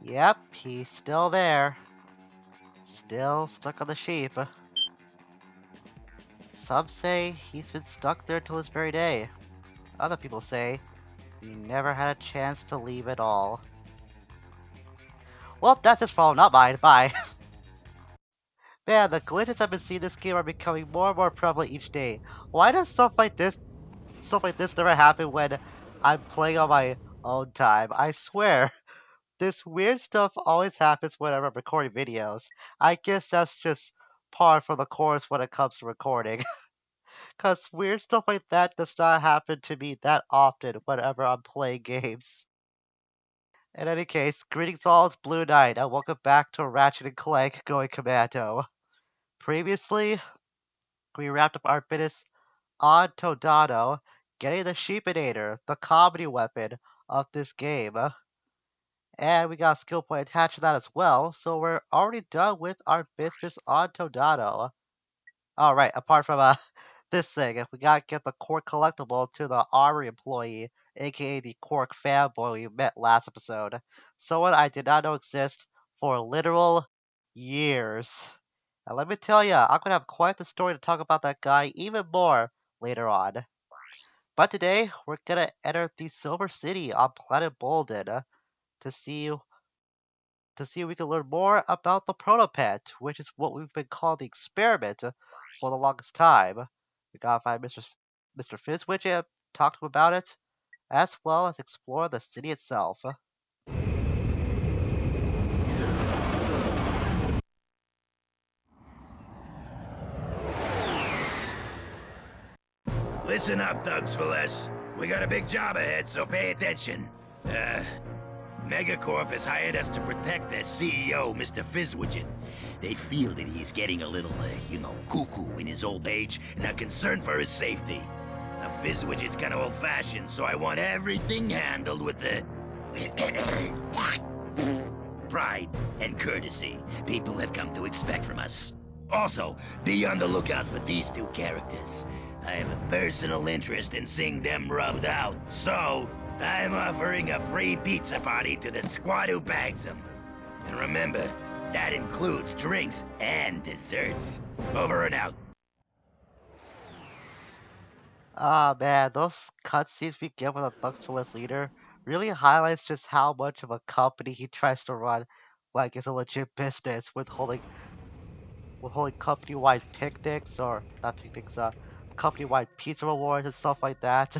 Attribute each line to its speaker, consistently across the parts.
Speaker 1: Yep, he's still there. Still stuck on the sheep. Some say he's been stuck there till this very day. Other people say he never had a chance to leave at all. Well, that's his fault, not mine. Bye. Man, the glitches I've been seeing in this game are becoming more and more prevalent each day. Why does stuff like this never happen when I'm playing on my own time? I swear, this weird stuff always happens whenever I'm recording videos. I guess that's just par for the course when it comes to recording. Cause weird stuff like that does not happen to me that often whenever I'm playing games. In any case, greetings all, it's Blue Knight, and welcome back to Ratchet & Clank going Commando. Previously, we wrapped up our business on Todano, getting the Sheepinator, the comedy weapon of this game. And we got a skill point attached to that as well, so we're already done with our business on Todano. Alright, apart from this thing, we gotta get the Cork collectible to the Armory employee, aka the Cork fanboy we met last episode. Someone I did not know exist for literal years. And let me tell ya, I'm gonna have quite the story to talk about that guy even more later on. But today, we're gonna enter the Silver City on planet Bolden to see if we can learn more about the Protopet, which is what we've been calling the experiment for the longest time. We gotta find Mr. Fizzwidget, talk to him about it, as well as explore the city itself.
Speaker 2: Listen up, thugs fellas. We got a big job ahead, so pay attention. Megacorp has hired us to protect their CEO, Mr. Fizzwidget. They feel that he's getting a little, cuckoo in his old age and are concerned for his safety. Now, Fizzwidget's kind of old-fashioned, so I want everything handled with the pride and courtesy people have come to expect from us. Also, be on the lookout for these two characters. I have a personal interest in seeing them rubbed out, so I'm offering a free pizza party to the squad who bags them. And remember, that includes drinks and desserts. Over and out.
Speaker 1: Ah man, those cutscenes we get with the Thugs for Less leader really highlights just how much of a company he tries to run like it's a legit business with holding company-wide picnics, or not picnics, company-wide pizza rewards and stuff like that.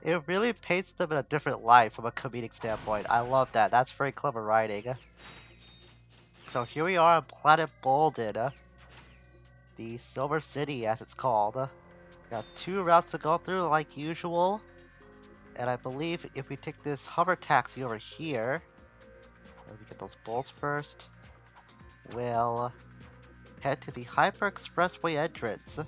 Speaker 1: It really paints them in a different light from a comedic standpoint. I love that. That's very clever writing. So here we are on Planet Bolden, the Silver City as it's called. Got two routes to go through like usual. And I believe if we take this hover taxi over here, let me get those bolts first, we'll head to the Hyper Expressway entrance.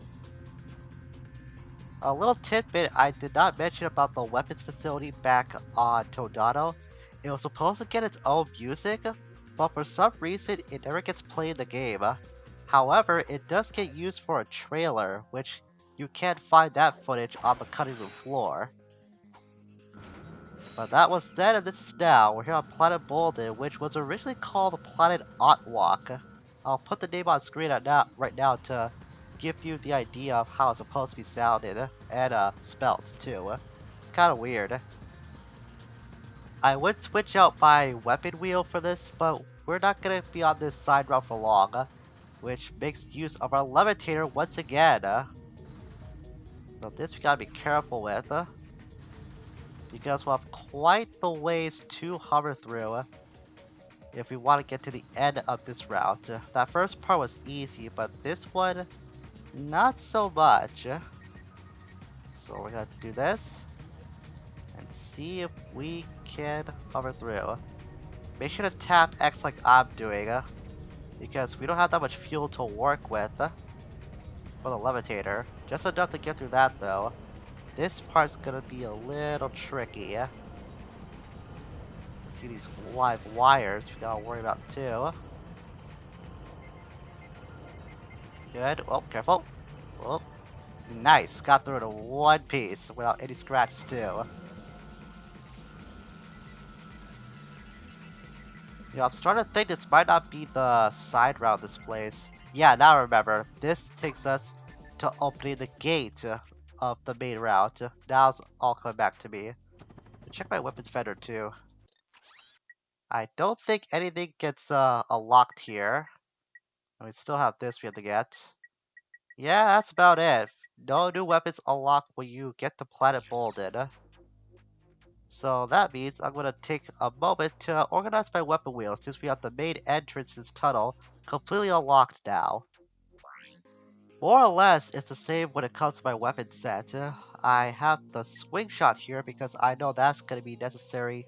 Speaker 1: A little tidbit I did not mention about the weapons facility back on Todano. It was supposed to get its own music, but for some reason it never gets played in the game. However, it does get used for a trailer, which you can't find that footage on the cutting room floor. But that was then and this is now. We're here on Planet Bolden, which was originally called the Planet Otwalk. I'll put the name on screen right now to give you the idea of how it's supposed to be sounded and spelled too. It's kind of weird. I would switch out my weapon wheel for this, but we're not going to be on this side route for long, which makes use of our levitator once again. So this we gotta be careful with, because we'll have quite the ways to hover through if we want to get to the end of this route. That first part was easy, but this one, not so much. So we're gonna do this and see if we can hover through. Make sure to tap X like I'm doing, because we don't have that much fuel to work with for the levitator. Just enough to get through that though. This part's gonna be a little tricky. See these live wires we gotta worry about too. Good. Oh, careful. Oh, nice. Got through it in one piece without any scratches too. I'm starting to think this might not be the side route of this place. Yeah, now I remember. This takes us to opening the gate of the main route. Now it's all coming back to me. Check my weapons vendor too. I don't think anything gets unlocked here. And we still have this we have to get. Yeah, that's about it. No new weapons unlocked when you get to Planet Bolden. So that means I'm gonna take a moment to organize my weapon wheel since we have the main entrance to this tunnel completely unlocked now. More or less, it's the same when it comes to my weapon set. I have the swing shot here because I know that's gonna be necessary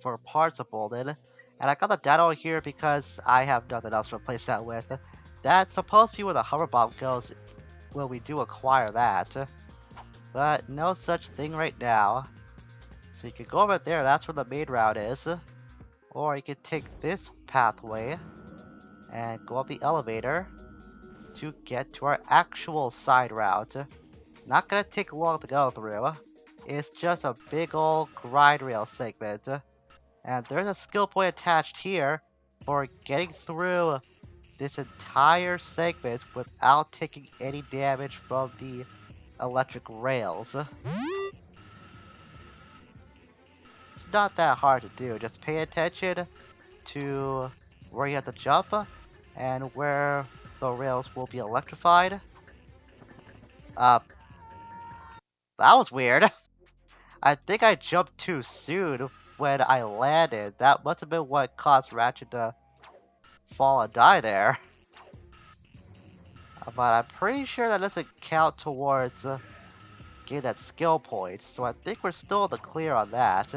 Speaker 1: for parts of Bolden. And I got the dado here because I have nothing else to replace that with. That's supposed to be where the hover bomb goes when we do acquire that. But no such thing right now. So you can go over there, that's where the main route is. Or you could take this pathway and go up the elevator to get to our actual side route. Not gonna take long to go through. It's just a big old grind rail segment. And there's a skill point attached here for getting through this entire segment without taking any damage from the electric rails. It's not that hard to do, just pay attention to where you have to jump and where the rails will be electrified. Uh, that was weird. I think I jumped too soon when I landed. That must have been what caused Ratchet to fall and die there. But I'm pretty sure that doesn't count towards getting that skill point, so I think we're still in the clear on that.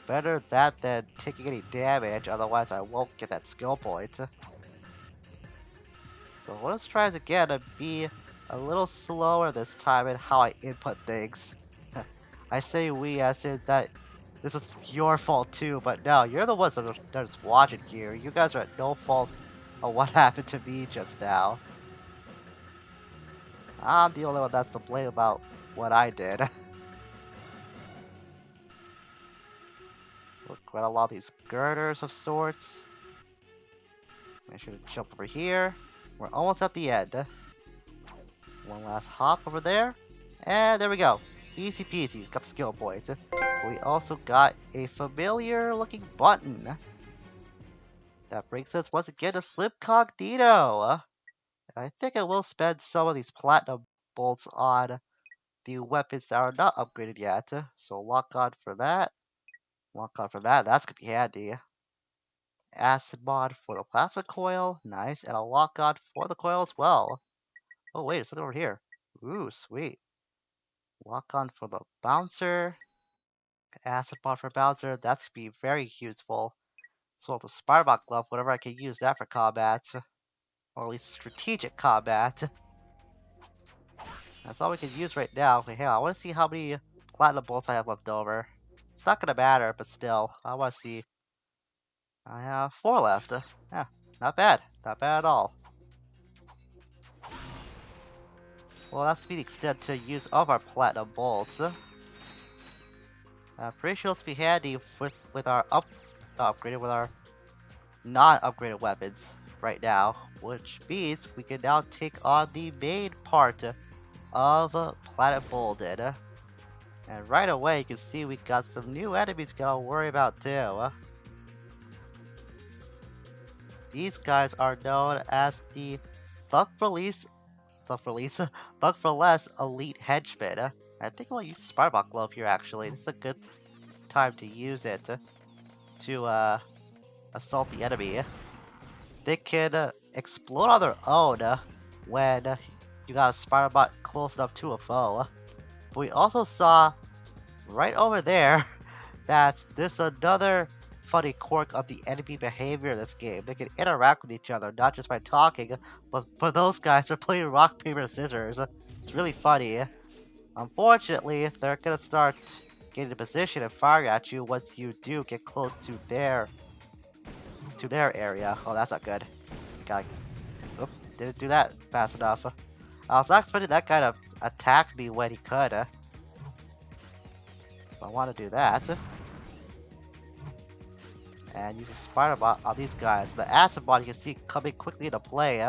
Speaker 1: Better that than taking any damage, otherwise I won't get that skill point. So let's try this again and be a little slower this time in how I input things. I say we as in that this was your fault too, but no, you're the ones that are just watching here. You guys are at no fault of what happened to me just now. I'm the only one that's to blame about what I did. Look, got a lot of these girders of sorts. Make sure to jump over here. We're almost at the end. One last hop over there. And there we go. Easy peasy. Got the skill point. We also got a familiar looking button. That brings us once again to Slipcognito. I think I will spend some of these platinum bolts on the weapons that are not upgraded yet. So lock on for that. Lock on for that. That's gonna be handy. Acid mod for the plasma coil. Nice. And a lock on for the coil as well. Oh wait, there's something over here. Ooh, sweet. Lock on for the bouncer. Acid mod for bouncer. That's gonna be very useful. As well as the Spirebot glove, whenever I can use that for combat. Or at least strategic combat. That's all we can use right now. Okay, hang on, I want to see how many platinum bolts I have left over. It's not gonna matter, but still, I want to see. I have 4 left. Yeah, not bad. Not bad at all. Well, that's the extent to use of our platinum bolts. I'm pretty sure it's be handy with our upgraded with our non-upgraded weapons right now, which means we can now take on the main part of Planet Bolden. And right away, you can see we got some new enemies we gotta worry about too. These guys are known as the Thug for Least, Thug for Least, Thug for Less Elite Henchmen. I think I'll use the Spirebot Glove here actually. This is a good time to use it to assault the enemy. They can explode on their own when you got a Spirebot close enough to a foe. But we also saw right over there that there's another funny quirk of the enemy behavior in this game. They can interact with each other, not just by talking, but those guys are playing rock, paper, scissors. It's really funny. Unfortunately, they're gonna start getting in position and firing at you once you do get close to their area. Oh, that's not good. Gotta, oop, didn't do that fast enough. I was not expecting that guy to attack me when he could. I want to do that. and use a spider bot on these guys. The acid bot you can see coming quickly into play.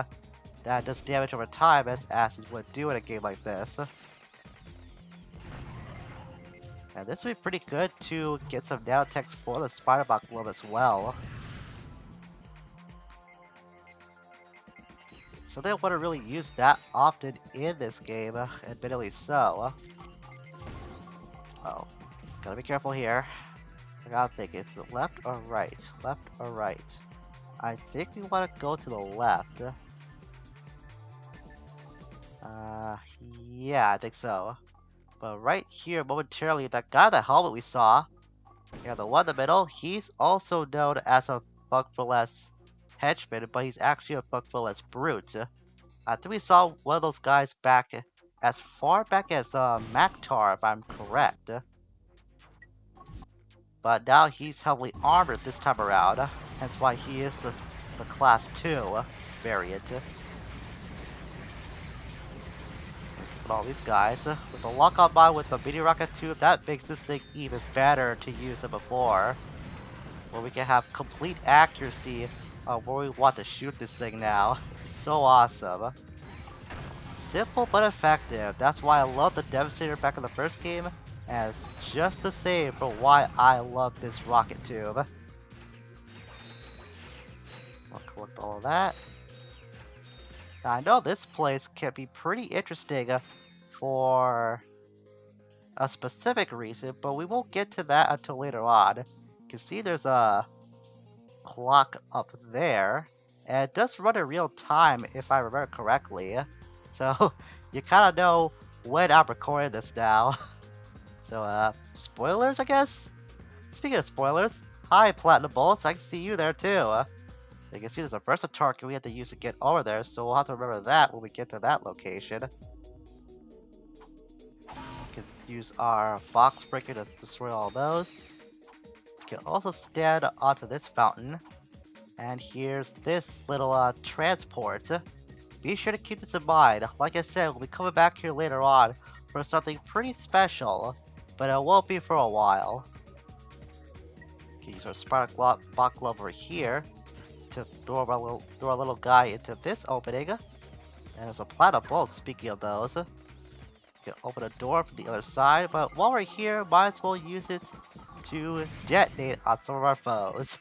Speaker 1: That does damage over time as acid would do in a game like this. And this would be pretty good to get some nanotechs for the spider bot glove as well. So they wouldn't really use that often in this game, admittedly so. Oh, gotta be careful here. I gotta think, it's left or right? Left or right? I think we want to go to the left. Yeah, I think so. But right here, momentarily, that guy in the helmet we saw, yeah, the one in the middle, he's also known as a functionless henchman, but he's actually a functionless brute. I think we saw one of those guys back as far back as Maktar, if I'm correct. But now he's heavily armored this time around, hence why he is the Class 2 variant. Look at all these guys. With the lock-on mod with the mini rocket tube, that makes this thing even better to use than before. Where we can have complete accuracy on where we want to shoot this thing now. So awesome. Simple but effective. That's why I love the Devastator back in the first game, and it's just the same for why I love this rocket tube. I'll collect all of that. Now, I know this place can be pretty interesting for a specific reason, but we won't get to that until later on. You can see there's a clock up there, and it does run in real time if I remember correctly. So you kind of know when I'm recording this now. So spoilers, I guess? Speaking of spoilers, hi Platinum Bolts, I can see you there too. You can see there's a versatile target we have to use to get over there, so we'll have to remember that when we get to that location. We can use our box breaker to destroy all those. We can also stand onto this fountain. And here's this little transport. Be sure to keep this in mind. Like I said, we'll be coming back here later on for something pretty special, but it won't be for a while. We can use our spider bot glove over here to throw our little guy into this opening. And there's a platinum bolt, speaking of those. We can open a door from the other side, but while we're here, might as well use it to detonate on some of our foes.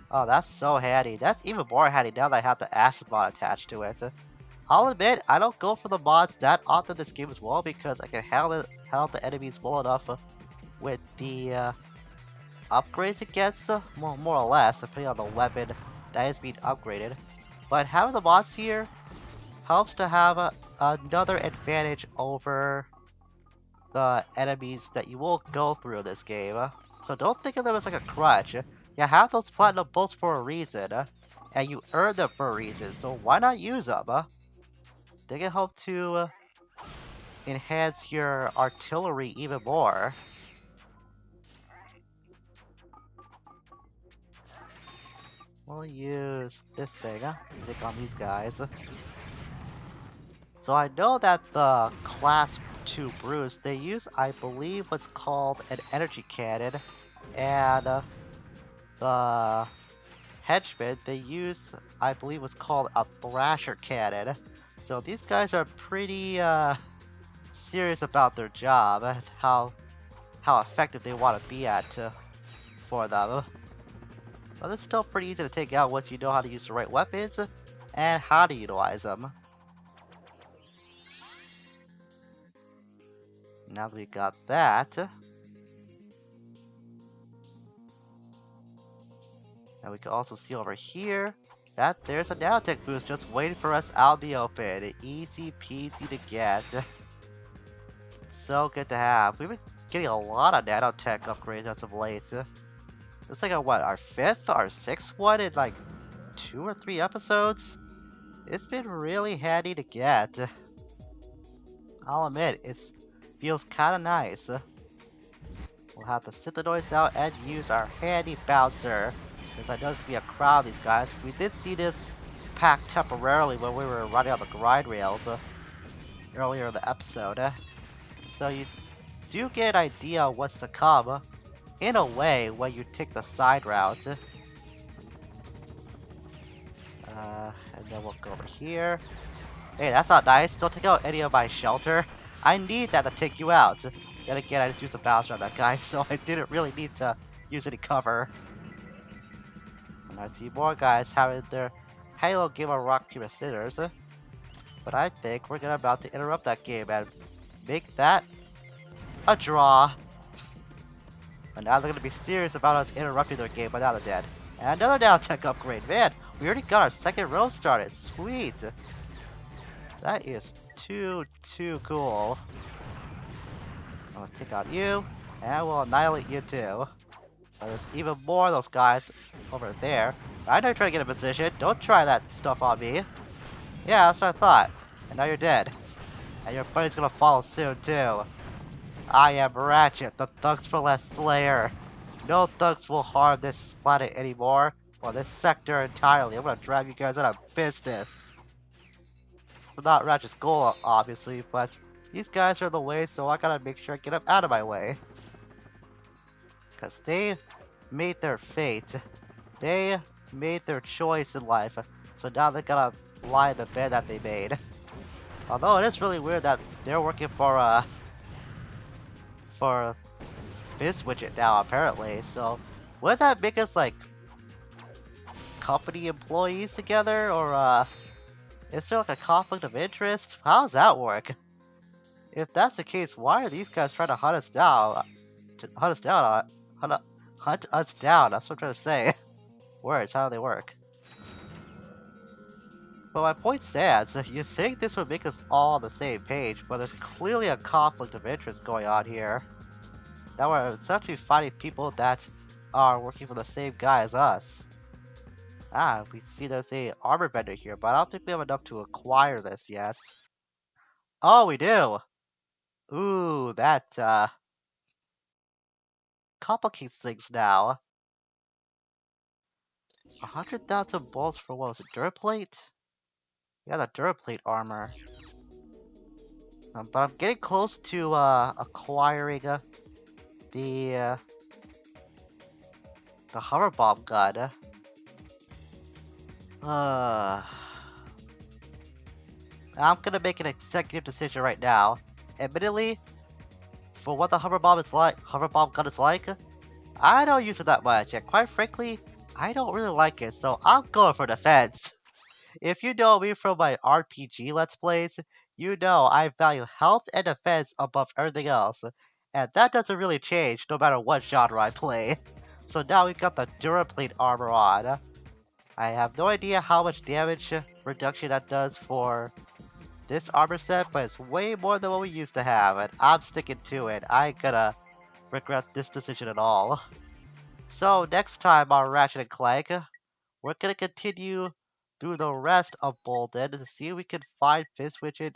Speaker 1: Oh, that's so handy. That's even more handy now that I have the acid mod attached to it. I'll admit, I don't go for the mods that often this game as well because I can handle the enemies well enough with the upgrades it gets, more or less, depending on the weapon that is being upgraded. But having the mods here helps to have another advantage over the enemies that you will go through in this game. So don't think of them as like a crutch. You have those platinum bolts for a reason, and you earn them for a reason, so why not use them? They can help to enhance your artillery even more. We'll use this thing, take on these guys. So I know that the Class 2 Bruce, they use, I believe, what's called an energy cannon, and the henchmen, they use, I believe, what's called a thrasher cannon. So these guys are pretty serious about their job and how effective they want to be at for them. But it's still pretty easy to take out once you know how to use the right weapons and how to utilize them. Now that we got that, now we can also see over here that there's a nanotech boost just waiting for us out in the open. Easy peasy to get. So good to have. We've been getting a lot of nanotech upgrades as of late. It's like our 5th or 6th one in like 2 or 3 episodes. It's been really handy to get. I'll admit, it feels kind of nice. We'll have to sit the noise out and use our handy bouncer. Since I know there's gonna be a crowd of these guys. We did see this packed temporarily when we were running on the grind rails earlier in the episode. So you do get an idea of what's to come in a way when you take the side route. And then we'll go over here. Hey, that's not nice. Don't take out any of my shelter. I need that to take you out. Then again, I just used a bounce on that guy, so I didn't really need to use any cover. And I see more guys having their Halo game of rock, paper, scissors. But I think we're gonna about to interrupt that game and make that a draw. And now they're gonna be serious about us interrupting their game, but now they're dead. And another down tech upgrade. Man, we already got our second row started. Sweet. That is too cool. I'll take out you, and we'll annihilate you too. There's even more of those guys over there. I know you're trying to get a position. Don't try that stuff on me. Yeah, that's what I thought. And now you're dead. And your buddy's gonna follow soon too. I am Ratchet, the Thugs for Less Slayer. No thugs will harm this planet anymore, or this sector entirely. I'm gonna drive you guys out of business. It's not Ratchet's goal, obviously, but these guys are in the way, so I gotta make sure I get them out of my way. Because they made their fate. They made their choice in life, so now they're gonna lie in the bed that they made. Although it is really weird that they're working for Fizzwidget now, apparently, so wouldn't that make us, like, company employees together, or, is there, like, a conflict of interest? How does that work? If that's the case, why are these guys trying to hunt us down? Hunt us down, that's what I'm trying to say. Words, how do they work? But my point stands, you'd think this would make us all on the same page, but there's clearly a conflict of interest going on here. That we're essentially fighting people that are working for the same guy as us. Ah, we see there's a armor vendor here, but I don't think we have enough to acquire this yet. Oh, we do! Ooh, that, complicates things now. 100,000 bolts for what was it, Duraplate? Yeah, the Duraplate armor. But I'm getting close to, acquiring, the, the hover bomb gun. I'm gonna make an executive decision right now. Admittedly, for what the hover bomb gun is like, I don't use it that much, and quite frankly, I don't really like it, so I'm going for defense. If you know me from my RPG Let's Plays, you know I value health and defense above everything else, and that doesn't really change no matter what genre I play. So now we've got the Duraplate armor on. I have no idea how much damage reduction that does for this armor set, but it's way more than what we used to have, and I'm sticking to it. I ain't gonna regret this decision at all. So next time on Ratchet and Clank, we're gonna continue through the rest of Em-Boldan to see if we can find Fizzwidget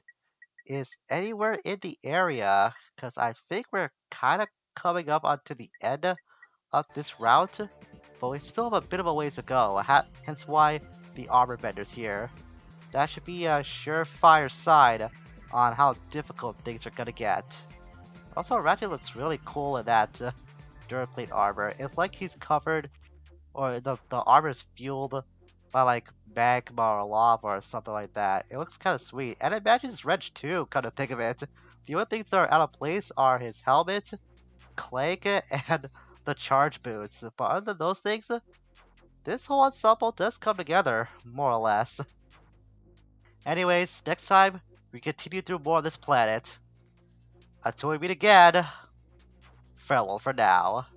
Speaker 1: is anywhere in the area, because I think we're kind of coming up onto the end of this route, but we still have a bit of a ways to go, hence why the armor bender's here. That should be a surefire sign on how difficult things are gonna get. Also, Ratchet looks really cool in that Duraplate armor. It's like he's covered, or the armor is fueled by like magma or lava or something like that. It looks kind of sweet, and it matches his wrench too, kind of think of it. The only things that are out of place are his helmet, Clank, and the charge boots. But other than those things, this whole ensemble does come together, more or less. Anyways, next time, we continue through more of this planet. Until we meet again, farewell for now.